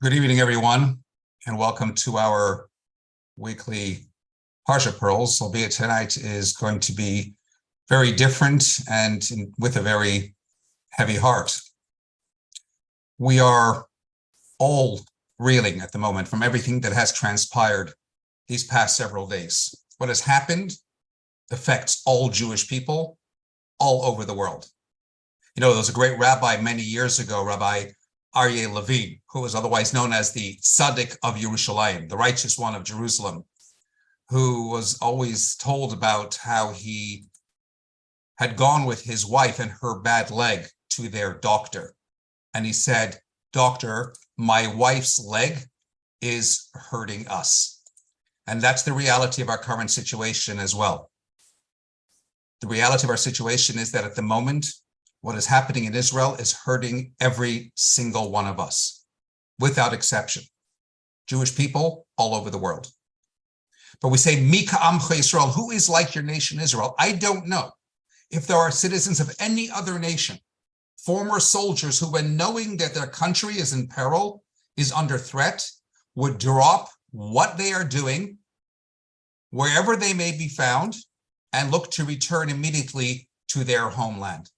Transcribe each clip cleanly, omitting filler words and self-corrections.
Good evening, everyone, and welcome to our weekly Parsha Pearls, albeit tonight is going to be very different and with a very heavy heart. We are all reeling at the moment from everything that has transpired these past several days. What has happened affects all Jewish people all over the world. You know, there was a great rabbi many years ago, Rabbi Aryeh Levine, who was otherwise known as the Tzaddik of Yerushalayim, the righteous one of Jerusalem, who was always told about how he had gone with his wife and her bad leg to their doctor. And he said, "Doctor, my wife's leg is hurting us." And that's the reality of our current situation as well. The reality of our situation is that at the moment, what is happening in Israel is hurting every single one of us, without exception. Jewish people all over the world. But we say, Mi ka'amcha Yisrael, who is like your nation Israel? I don't know if there are citizens of any other nation, former soldiers who, when knowing that their country is in peril, is under threat, would drop what they are doing, wherever they may be found, and look to return immediately to their homeland.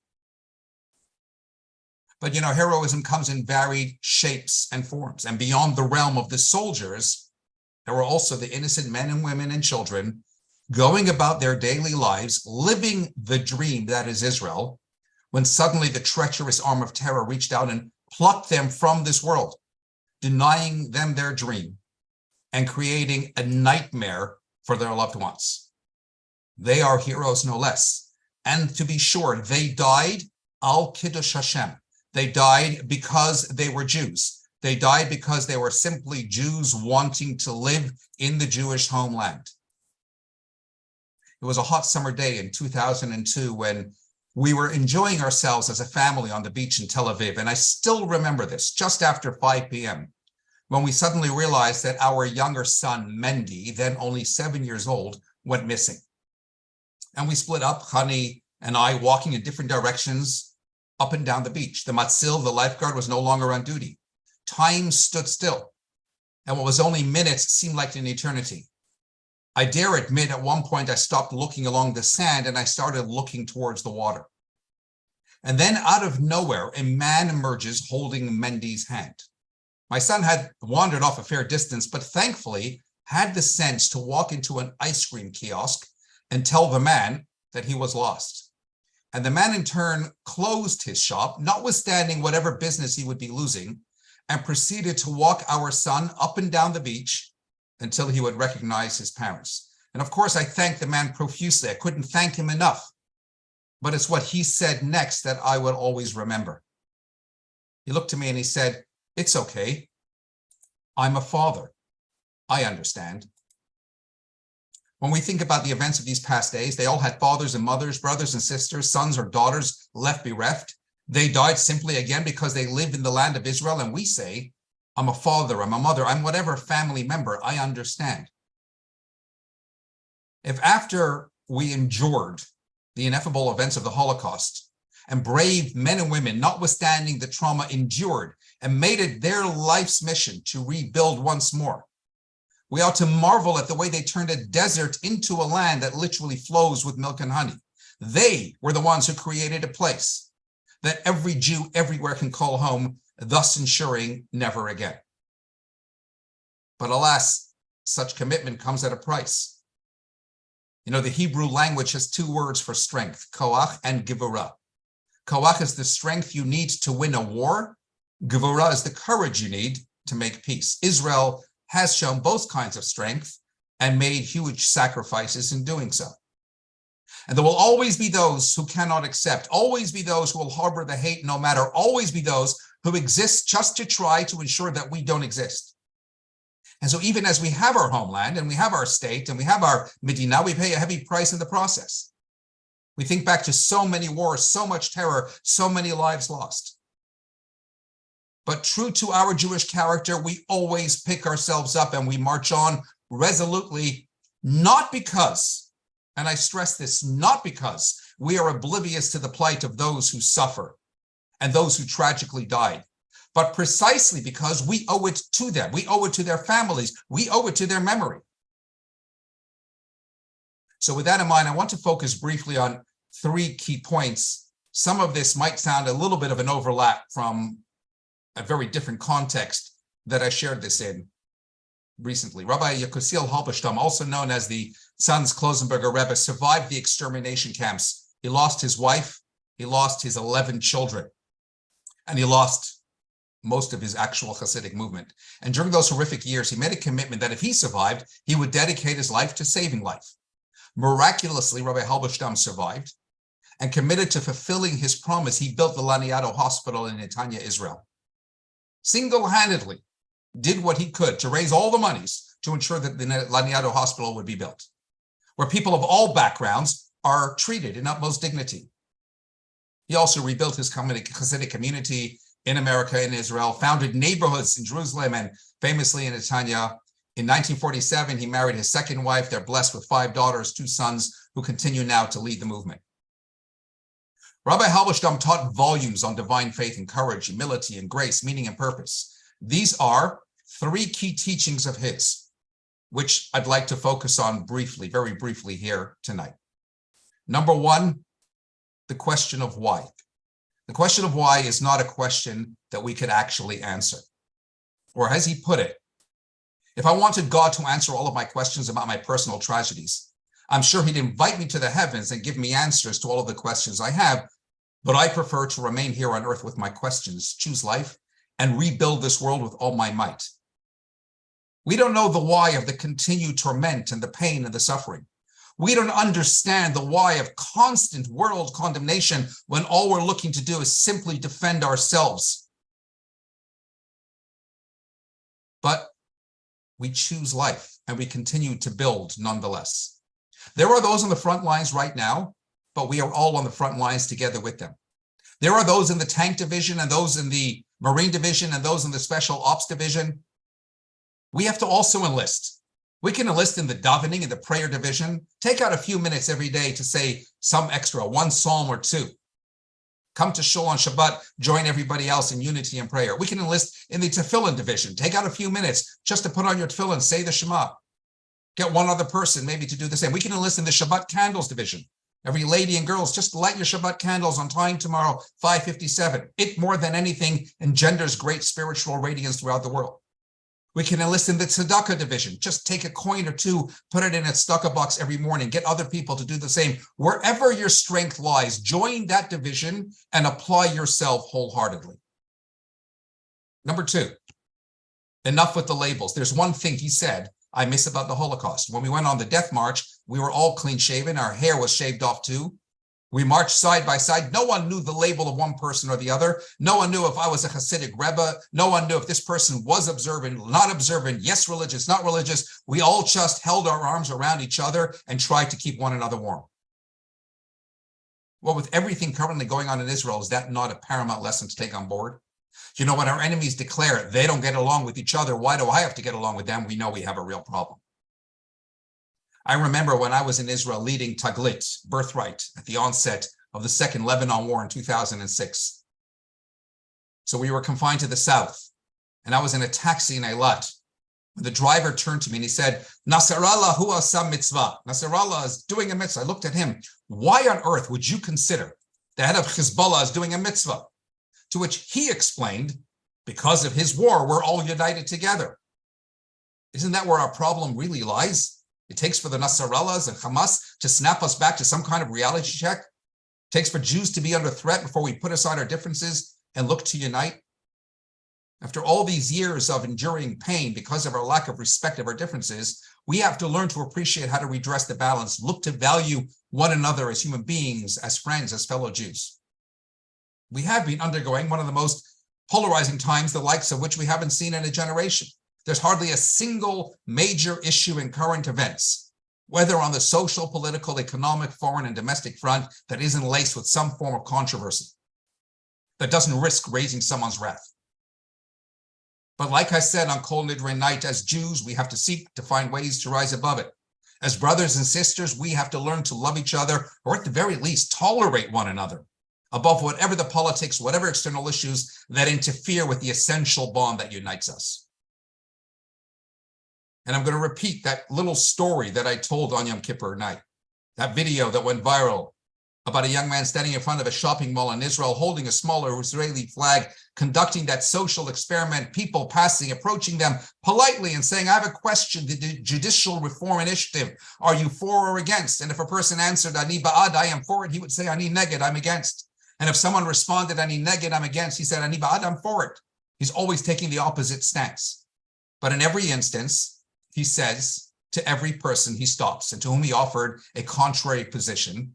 But, you know, heroism comes in varied shapes and forms. And beyond the realm of the soldiers, there were also the innocent men and women and children going about their daily lives, living the dream that is Israel, when suddenly the treacherous arm of terror reached out and plucked them from this world, denying them their dream and creating a nightmare for their loved ones. They are heroes no less. And to be sure, they died al kiddush Hashem. They died because they were Jews. They died because they were simply Jews wanting to live in the Jewish homeland. It was a hot summer day in 2002 when we were enjoying ourselves as a family on the beach in Tel Aviv. And I still remember this, just after 5 p.m., when we suddenly realized that our younger son, Mendy, then only 7 years old, went missing. And we split up, Hani and I, walking in different directions up and down the beach. The matzil, the lifeguard, was no longer on duty. Time stood still, and what was only minutes seemed like an eternity. I dare admit at one point I stopped looking along the sand and I started looking towards the water. And then out of nowhere, a man emerges holding Mendy's hand. My son had wandered off a fair distance, but thankfully had the sense to walk into an ice cream kiosk and tell the man that he was lost. And the man in turn closed his shop, notwithstanding whatever business he would be losing, and proceeded to walk our son up and down the beach until he would recognize his parents. And of course, I thanked the man profusely. I couldn't thank him enough. But it's what he said next that I would always remember. He looked at me and he said, "It's okay. I'm a father. I understand." When we think about the events of these past days, they all had fathers and mothers, brothers and sisters, sons or daughters left bereft. They died simply, again, because they lived in the land of Israel. And we say, I'm a father, I'm a mother, I'm whatever family member, I understand. If after we endured the ineffable events of the Holocaust and brave men and women, notwithstanding the trauma endured, and made it their life's mission to rebuild once more, we ought to marvel at the way they turned a desert into a land that literally flows with milk and honey. They were the ones who created a place that every Jew everywhere can call home, thus ensuring never again. But alas, such commitment comes at a price. You know, the Hebrew language has two words for strength, koach and gevurah. Koach is the strength you need to win a war. Gevurah is the courage you need to make peace. Israel has shown both kinds of strength and made huge sacrifices in doing so. And there will always be those who cannot accept, always be those who will harbor the hate no matter, always be those who exist just to try to ensure that we don't exist. And so even as we have our homeland and we have our state and we have our Medina, we pay a heavy price in the process. We think back to so many wars, so much terror, so many lives lost. But true to our Jewish character, we always pick ourselves up and we march on resolutely, not because, and I stress this, not because we are oblivious to the plight of those who suffer and those who tragically died, but precisely because we owe it to them. We owe it to their families. We owe it to their memory. So with that in mind, I want to focus briefly on 3 key points. Some of this might sound a little bit of an overlap from a very different context that I shared this in recently. Rabbi Yekusiel Halberstam, also known as the Sons Klosenberger Rebbe, survived the extermination camps. He lost his wife, he lost his 11 children, and he lost most of his actual Hasidic movement. And during those horrific years, he made a commitment that if he survived, he would dedicate his life to saving life. Miraculously, Rabbi Halberstam survived and committed to fulfilling his promise. He built the Laniado Hospital in Netanya, Israel. Single-handedly did what he could to raise all the monies to ensure that the Laniado Hospital would be built, where people of all backgrounds are treated in utmost dignity. He also rebuilt his Hasidic community in America, in Israel, founded neighborhoods in Jerusalem and famously in Netanya. In 1947, he married his second wife. They're blessed with 5 daughters, 2 sons, who continue now to lead the movement. Rabbi Halberstam taught volumes on divine faith and courage, humility and grace, meaning and purpose. These are 3 key teachings of his, which I'd like to focus on briefly, very briefly here tonight. Number 1, the question of why. The question of why is not a question that we could actually answer. Or as he put it, if I wanted God to answer all of my questions about my personal tragedies, I'm sure he'd invite me to the heavens and give me answers to all of the questions I have, but I prefer to remain here on earth with my questions, choose life, and rebuild this world with all my might. We don't know the why of the continued torment and the pain and the suffering. We don't understand the why of constant world condemnation when all we're looking to do is simply defend ourselves. But we choose life and we continue to build nonetheless. There are those on the front lines right now, but we are all on the front lines together with them. There are those in the tank division and those in the Marine division and those in the special ops division. We have to also enlist. We can enlist in the davening, in the prayer division. Take out a few minutes every day to say some extra, 1 psalm or 2. Come to Shul on Shabbat, join everybody else in unity and prayer. We can enlist in the tefillin division. Take out a few minutes just to put on your tefillin, say the Shema. Get one other person maybe to do the same. We can enlist in the Shabbat candles division. Every lady and girls, just light your Shabbat candles on time tomorrow, 5:57. It, more than anything, engenders great spiritual radiance throughout the world. We can enlist in the tzedakah division. Just take a coin or 2, put it in a tzedakah box every morning. Get other people to do the same. Wherever your strength lies, join that division and apply yourself wholeheartedly. Number 2, enough with the labels. There's one thing he said I miss about the Holocaust. When we went on the death march, we were all clean shaven. Our hair was shaved off too. We marched side by side. No one knew the label of one person or the other. No one knew if I was a Hasidic Rebbe. No one knew if this person was observant, not observant, yes, religious, not religious. We all just held our arms around each other and tried to keep one another warm. Well, with everything currently going on in Israel, is that not a paramount lesson to take on board? You know, when our enemies declare they don't get along with each other, why do I have to get along with them? We know we have a real problem. I remember when I was in Israel leading Taglit, Birthright, at the onset of the Second Lebanon War in 2006. So we were confined to the south, and I was in a taxi in Eilat. The driver turned to me and he said, Nasrallah hu asa mitzvah. Nasrallah is doing a mitzvah. I looked at him. Why on earth would you consider the head of Hezbollah is doing a mitzvah? To which he explained, because of his war, we're all united together. Isn't that where our problem really lies? It takes for the Nasrallahs and Hamas to snap us back to some kind of reality check. It takes for Jews to be under threat before we put aside our differences and look to unite. After all these years of enduring pain because of our lack of respect of our differences, we have to learn to appreciate how to redress the balance, look to value one another as human beings, as friends, as fellow Jews. We have been undergoing one of the most polarizing times, the likes of which we haven't seen in a generation. There's hardly a single major issue in current events, whether on the social, political, economic, foreign, and domestic front, that isn't laced with some form of controversy, that doesn't risk raising someone's wrath. But like I said on Kol Nidre night, as Jews, we have to seek to find ways to rise above it. As brothers and sisters, we have to learn to love each other, or at the very least, tolerate one another. above whatever the politics, whatever external issues that interfere with the essential bond that unites us. And I'm going to repeat that little story that I told on Yom Kippur night, that video that went viral about a young man standing in front of a shopping mall in Israel, holding a smaller Israeli flag, conducting that social experiment, people passing, approaching them politely and saying, I have a question, the Judicial Reform Initiative, are you for or against? And if a person answered, Ani ba'ad, I am for it, he would say, Ani neged, I'm against. And if someone responded, Ani neged, I'm against, he said, Ani ba'ad, I'm for it. He's always taking the opposite stance. But in every instance, he says to every person he stops and to whom he offered a contrary position,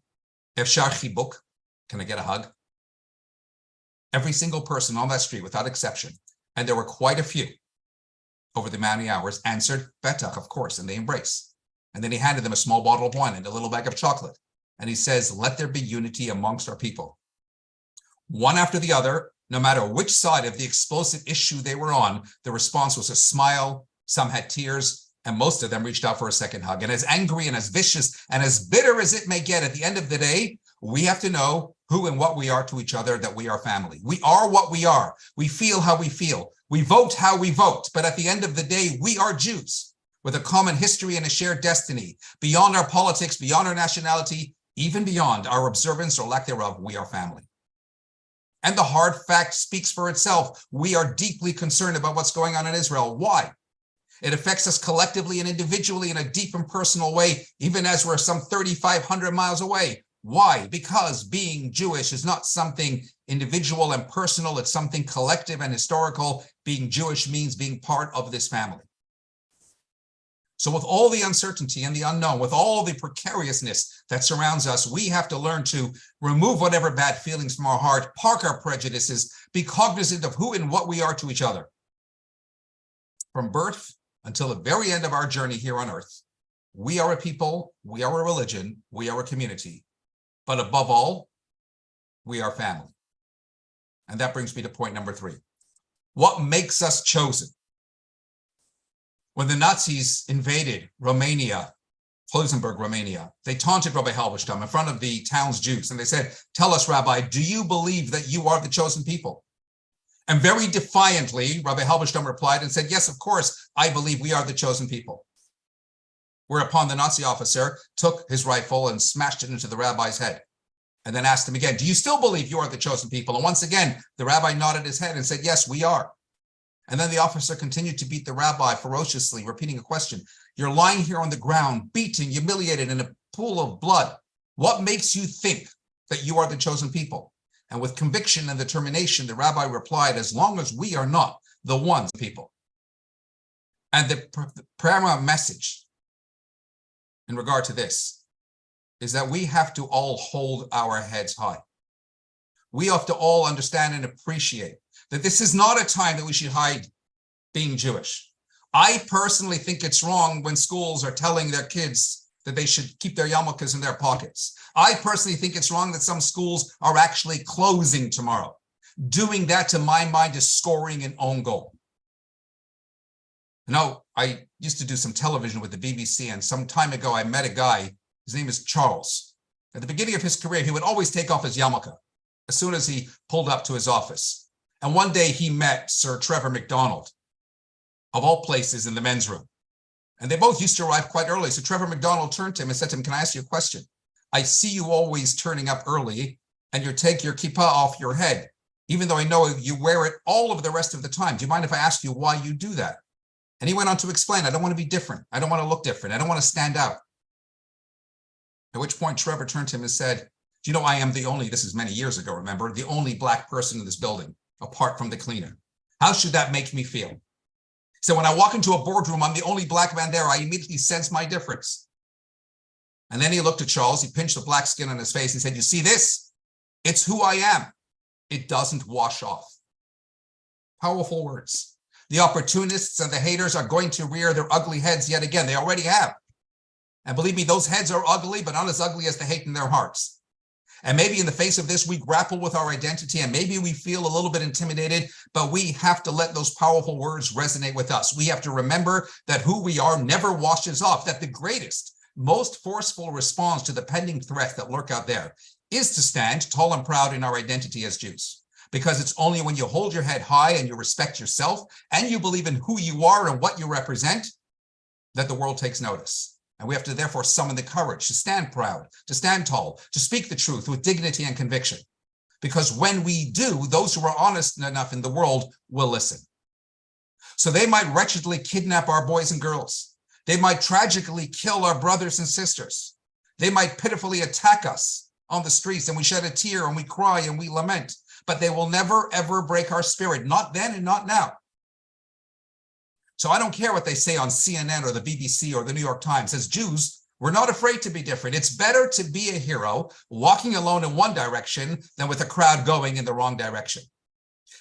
Efshar chibuk, can I get a hug? Every single person on that street, without exception, and there were quite a few over the many hours, answered, Betach, of course, and they embrace. And then he handed them a small bottle of wine and a little bag of chocolate. And he says, let there be unity amongst our people. One after the other, no matter which side of the explosive issue they were on, the response was a smile, some had tears, and most of them reached out for a second hug. And as angry and as vicious and as bitter as it may get, at the end of the day, we have to know who and what we are to each other, that we are family. We are what we are. We feel how we feel. We vote how we vote. But at the end of the day, we are Jews with a common history and a shared destiny. Beyond our politics, beyond our nationality, even beyond our observance or lack thereof, we are family. And the hard fact speaks for itself. We are deeply concerned about what's going on in Israel. Why? It affects us collectively and individually in a deep and personal way, even as we're some 3,500 miles away. Why? Because being Jewish is not something individual and personal. It's something collective and historical. Being Jewish means being part of this family. So with all the uncertainty and the unknown, with all the precariousness that surrounds us, we have to learn to remove whatever bad feelings from our heart, park our prejudices, be cognizant of who and what we are to each other. From birth until the very end of our journey here on earth, we are a people, we are a religion, we are a community, but above all, we are family. And that brings me to point number 3. What makes us chosen? When the Nazis invaded Romania, Luxembourg, Romania, they taunted Rabbi Halberstam in front of the town's Jews, and they said, tell us, Rabbi, do you believe that you are the chosen people? And very defiantly, Rabbi Halberstam replied and said, yes, of course, I believe we are the chosen people. Whereupon the Nazi officer took his rifle and smashed it into the rabbi's head, and then asked him again, do you still believe you are the chosen people? And once again, the rabbi nodded his head and said, yes, we are. And then the officer continued to beat the rabbi ferociously, repeating a question. You're lying here on the ground, beaten, humiliated in a pool of blood. What makes you think that you are the chosen people? And with conviction and determination, the rabbi replied, as long as we are not the ones people. And the paramount message in regard to this is that we have to all hold our heads high. We have to all understand and appreciate that this is not a time that we should hide being Jewish. I personally think it's wrong when schools are telling their kids that they should keep their yarmulkes in their pockets. I personally think it's wrong that some schools are actually closing tomorrow. Doing that, to my mind, is scoring an own goal. Now, I used to do some television with the BBC, and some time ago, I met a guy, his name is Charles. At the beginning of his career, he would always take off his yarmulke as soon as he pulled up to his office. And one day he met Sir Trevor McDonald, of all places, in the men's room. And they both used to arrive quite early. So Trevor McDonald turned to him and said to him, can I ask you a question? I see you always turning up early and you take your kippah off your head, even though I know you wear it all of the rest of the time. Do you mind if I ask you why you do that? And he went on to explain, I don't want to be different. I don't want to look different. I don't want to stand out. At which point Trevor turned to him and said, do you know I am the only, this is many years ago, remember, the only black person in this building, apart from the cleaner. How should that make me feel? So when I walk into a boardroom, I'm the only black man there. I immediately sense my difference. And then he looked at Charles. He pinched the black skin on his face and said, you see this? It's who I am. It doesn't wash off. Powerful words. The opportunists and the haters are going to rear their ugly heads yet again. They already have. And believe me, those heads are ugly, but not as ugly as the hate in their hearts. And maybe in the face of this, we grapple with our identity, and maybe we feel a little bit intimidated, but we have to let those powerful words resonate with us. We have to remember that who we are never washes off, that the greatest most forceful response to the pending threats that lurk out there is to stand tall and proud in our identity as Jews. Because it's only when you hold your head high and you respect yourself and you believe in who you are and what you represent that the world takes notice. And we have to therefore summon the courage to stand proud, to stand tall, to speak the truth with dignity and conviction. Because when we do, those who are honest enough in the world will listen. So they might wretchedly kidnap our boys and girls. They might tragically kill our brothers and sisters. They might pitifully attack us on the streets and we shed a tear and we cry and we lament. But they will never, ever break our spirit, not then and not now. So I don't care what they say on CNN or the BBC or the New York Times. As Jews, we're not afraid to be different. It's better to be a hero walking alone in one direction than with a crowd going in the wrong direction.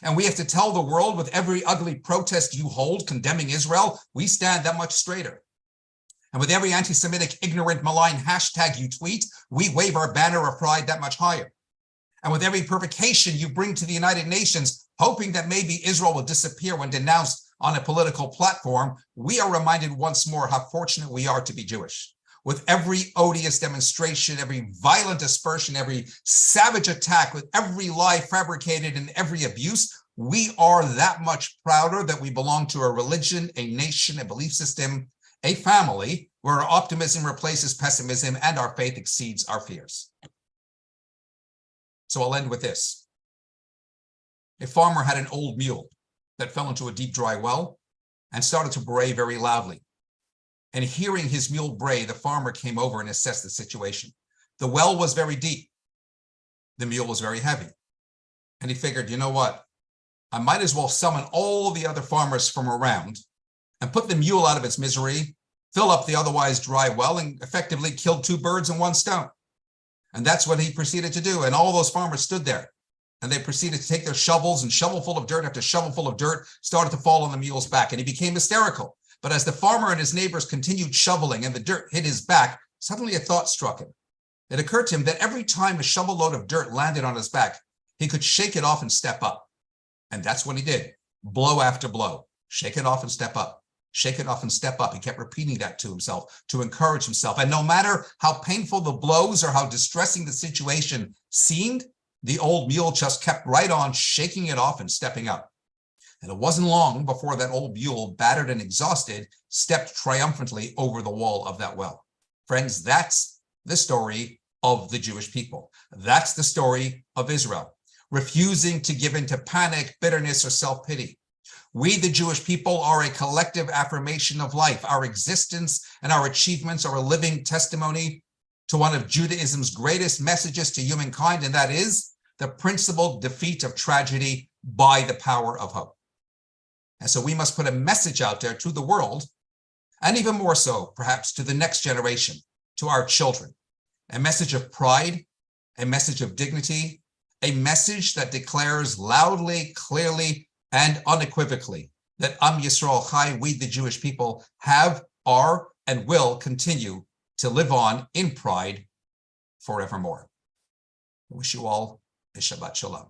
And we have to tell the world with every ugly protest you hold condemning Israel, we stand that much straighter. And with every anti-Semitic, ignorant, malign hashtag you tweet, we wave our banner of pride that much higher. And with every provocation you bring to the United Nations, hoping that maybe Israel will disappear when denounced on a political platform, we are reminded once more how fortunate we are to be Jewish. With every odious demonstration, every violent aspersion, every savage attack, with every lie fabricated and every abuse, we are that much prouder that we belong to a religion, a nation, a belief system, a family where our optimism replaces pessimism and our faith exceeds our fears. So I'll end with this. A farmer had an old mule that fell into a deep, dry well and started to bray very loudly. And hearing his mule bray, the farmer came over and assessed the situation. The well was very deep. The mule was very heavy. And he figured, you know what? I might as well summon all the other farmers from around and put the mule out of its misery, fill up the otherwise dry well, and effectively kill two birds in one stone. And that's what he proceeded to do. And all those farmers stood there and they proceeded to take their shovels, and shovelful of dirt after shovelful of dirt started to fall on the mule's back. And he became hysterical. But as the farmer and his neighbors continued shoveling and the dirt hit his back, suddenly a thought struck him. It occurred to him that every time a shovel load of dirt landed on his back, he could shake it off and step up. And that's what he did, blow after blow. Shake it off and step up. Shake it off and step up. He kept repeating that to himself to encourage himself. And no matter how painful the blows or how distressing the situation seemed, the old mule just kept right on shaking it off and stepping up. And it wasn't long before that old mule, battered and exhausted, stepped triumphantly over the wall of that well. Friends, that's the story of the Jewish people. That's the story of Israel, refusing to give in to panic, bitterness, or self-pity. We, the Jewish people, are a collective affirmation of life. Our existence and our achievements are a living testimony to one of Judaism's greatest messages to humankind, and that is the principled defeat of tragedy by the power of hope. And so we must put a message out there to the world, and even more so, perhaps, to the next generation, to our children, a message of pride, a message of dignity, a message that declares loudly, clearly, and unequivocally that Am Yisrael Chai, we the Jewish people, have, are, and will continue to live on in pride forevermore. I wish you all a Shabbat Shalom.